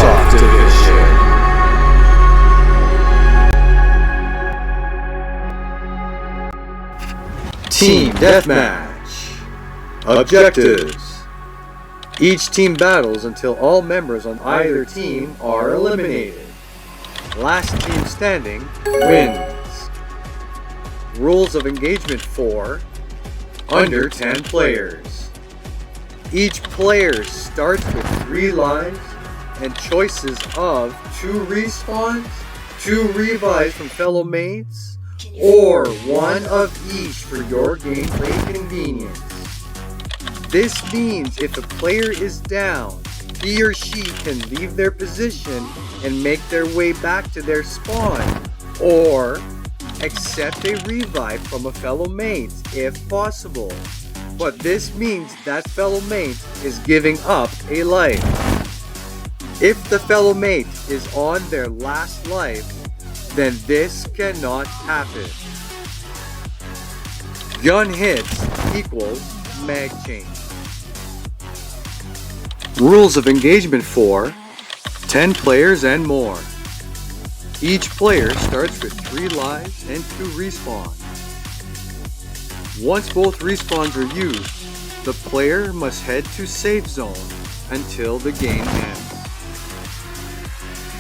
Airsoft Division. Team Deathmatch. Objectives. Each team battles until all members on either team are eliminated. Last team standing wins. Rules of engagement for under 10 players. Each player starts with 3 lives and choices of 2 respawns, 2 revives from fellow mates, or 1 of each for your gameplay convenience. This means if a player is down, he or she can leave their position and make their way back to their spawn, or accept a revive from a fellow mate if possible. But this means that fellow mate is giving up a life. If the fellow mate is on their last life, then this cannot happen. Gun hits equals mag change. Rules of engagement for 10 players and more. Each player starts with 3 lives and 2 respawns. Once both respawns are used, the player must head to safe zone until the game ends.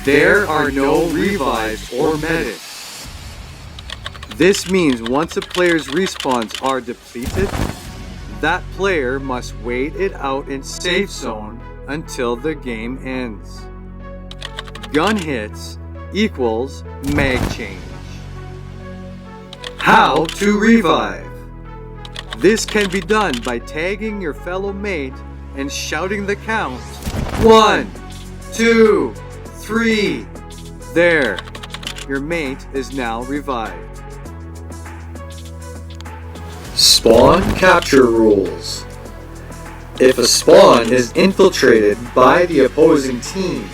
There are no revives or medics. This means once a player's respawns are depleted, that player must wait it out in safe zone until the game ends. Gun hits equals mag change. How to revive. This can be done by tagging your fellow mate and shouting the count 1, 2, 3. There, your mate is now revived. Spawn capture rules. If a spawn is infiltrated by the opposing team,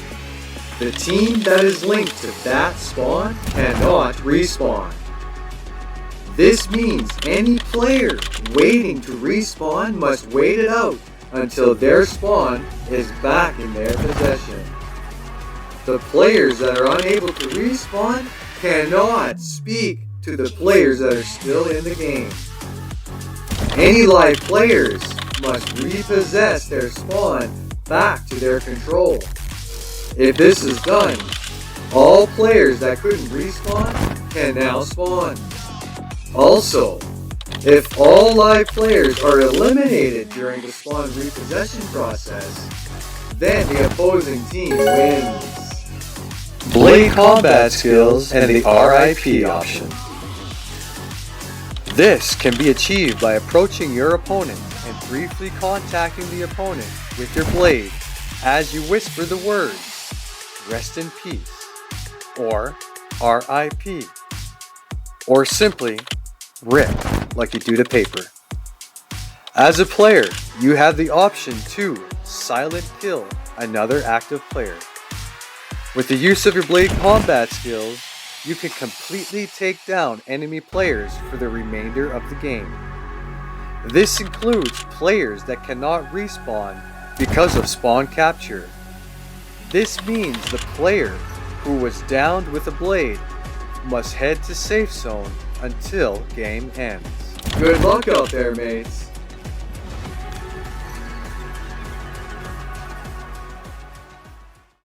the team that is linked to that spawn cannot respawn. This means any player waiting to respawn must wait it out until their spawn is back in their possession. The players that are unable to respawn cannot speak to the players that are still in the game. Any live players must repossess their spawn back to their control. If this is done, all players that couldn't respawn can now spawn. Also, if all live players are eliminated during the spawn repossession process, then the opposing team wins. Blade combat skills and the RIP option. This can be achieved by approaching your opponent and briefly contacting the opponent with your blade as you whisper the words, "Rest in peace," or RIP, or simply rip like you do to paper. As a player, you have the option to silent kill another active player. With the use of your blade combat skills, you can completely take down enemy players for the remainder of the game. This includes players that cannot respawn because of spawn capture. This means the player who was downed with a blade must head to safe zone until game ends. Good luck out there, mates!